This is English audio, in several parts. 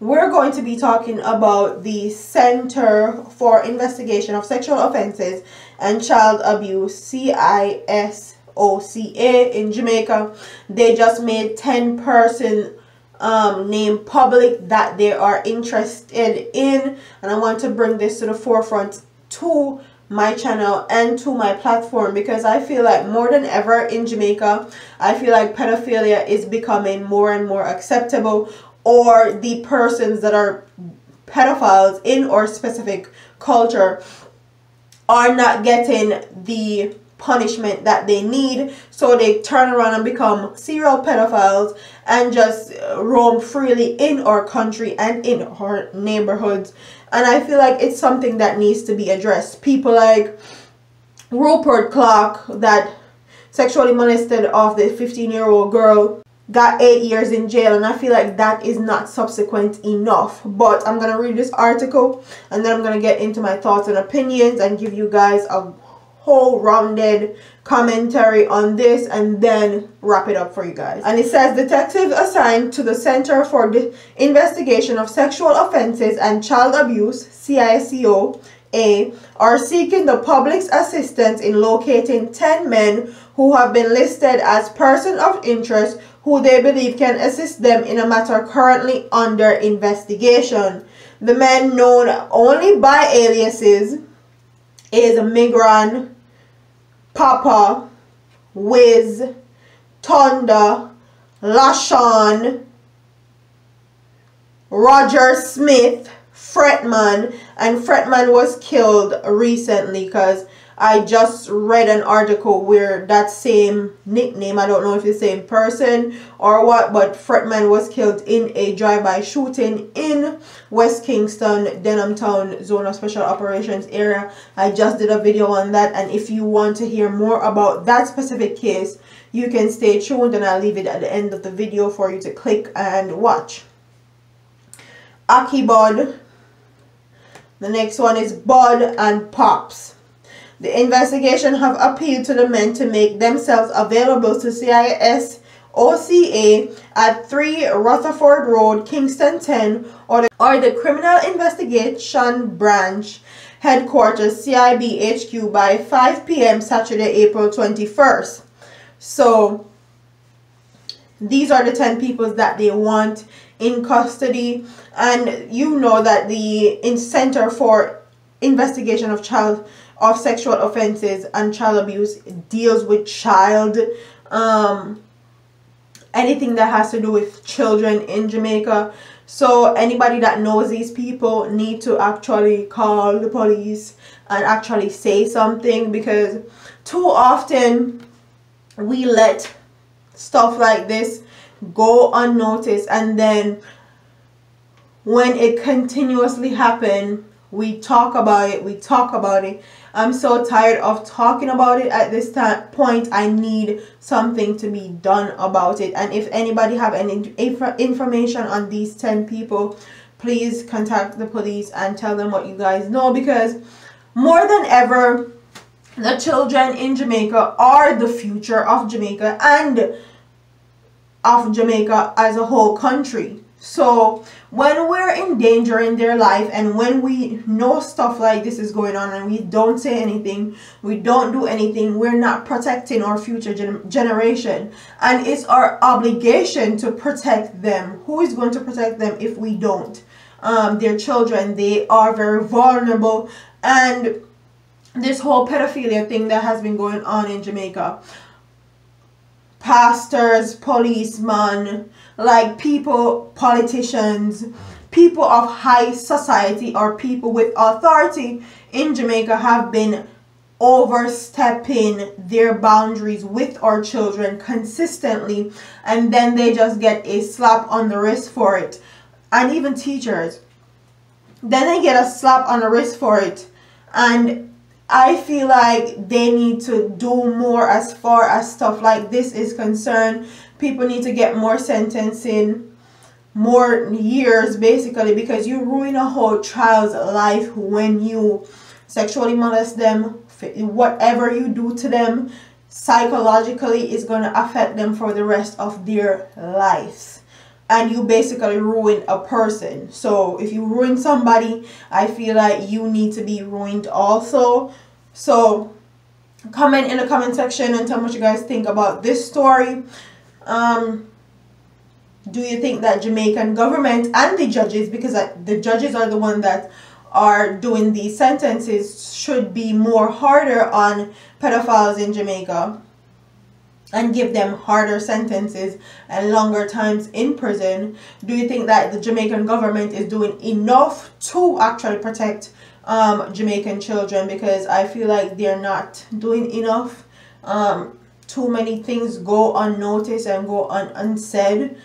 we're going to be talking about the Center for Investigation of Sexual Offenses and Child Abuse, CISOCA, in Jamaica. They just made 10-person name public that they are interested in, and I want to bring this to the forefront to my channel and to my platform, because I feel like more than ever in Jamaica, I feel like pedophilia is becoming more and more acceptable, or the persons that are pedophiles in our specific culture are not getting the punishment that they need, so they turn around and become serial pedophiles and just roam freely in our country and in our neighborhoods. And I feel like it's something that needs to be addressed. People like Rupert Clark, that sexually molested of the 15-year-old girl, got 8 years in jail, and I feel like that is not subsequent enough. But I'm gonna read this article and then I'm gonna get into my thoughts and opinions and give you guys a whole rounded commentary on this and then wrap it up for you guys. And it says, detectives assigned to the Center for the Investigation of Sexual Offenses and Child Abuse, CISOCA, are seeking the public's assistance in locating 10 men who have been listed as persons of interest who they believe can assist them in a matter currently under investigation. The men, known only by aliases, is Migran, Papa, Wiz, Tonda, Lashon, Roger Smith, Fretman, and Fretman was killed recently, because I just read an article where that same nickname, I don't know if it's the same person or what, but Fretman was killed in a drive-by shooting in West Kingston, Denham Town Zone of Special Operations area. I just did a video on that, and if you want to hear more about that specific case, you can stay tuned, and I'll leave it at the end of the video for you to click and watch. Aki Bud. The next one is Bud and Pops. The investigation have appealed to the men to make themselves available to CISOCA at 3 Rutherford Road, Kingston 10, or the Criminal Investigation Branch Headquarters, CIB HQ, by 5 p.m. Saturday, April 21st. So these are the 10 people that they want in custody. And you know that the Center for Investigation of Sexual Offenses and Child Abuse deals with anything that has to do with children in Jamaica. So anybody that knows these people need to actually call the police and actually say something, because too often we let stuff like this go unnoticed, and then when it continuously happens, we talk about it. I'm so tired of talking about it at this point. I need something to be done about it. And if anybody have any information on these 10 people, please contact the police and tell them what you guys know, because more than ever, the children in Jamaica are the future of Jamaica and of Jamaica as a whole country. So when we're endangering their life, and when we know stuff like this is going on and we don't say anything, we don't do anything, we're not protecting our future generation. And it's our obligation to protect them. Who is going to protect them if we don't? Their children, they are very vulnerable. And this whole pedophilia thing that has been going on in Jamaica, pastors, policemen, like people, politicians, people of high society, or people with authority in Jamaica have been overstepping their boundaries with our children consistently, and then they just get a slap on the wrist for it. And even teachers, then they get a slap on the wrist for it. And I feel like they need to do more as far as stuff like this is concerned. People need to get more sentencing, more years basically, because you ruin a whole child's life when you sexually molest them. Whatever you do to them psychologically is going to affect them for the rest of their lives. and you basically ruin a person. So if you ruin somebody, I feel like you need to be ruined also. So comment in the comment section and tell me what you guys think about this story. Do you think that Jamaican government and the judges, because the judges are the ones that are doing these sentences, should be more harder on pedophiles in Jamaica and give them harder sentences and longer times in prison? Do you think that the Jamaican government is doing enough to actually protect Jamaican children? Because I feel like they're not doing enough. Too many things go unnoticed and go unsaid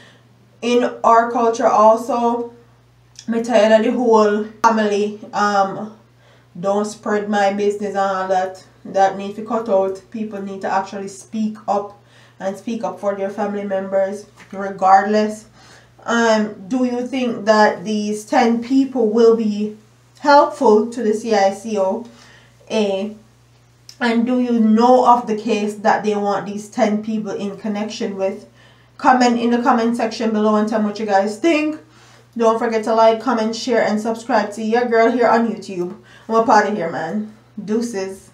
in our culture also. Me tired of the whole family don't spread my business and all that need to cut out. People need to actually speak up and speak up for their family members regardless. Do you think that these 10 people will be helpful to the CICO? And do you know of the case that they want these 10 people in connection with? Comment in the comment section below and tell me what you guys think. Don't forget to like, comment, share, and subscribe to your girl here on YouTube. I'm up out of here, man. Deuces.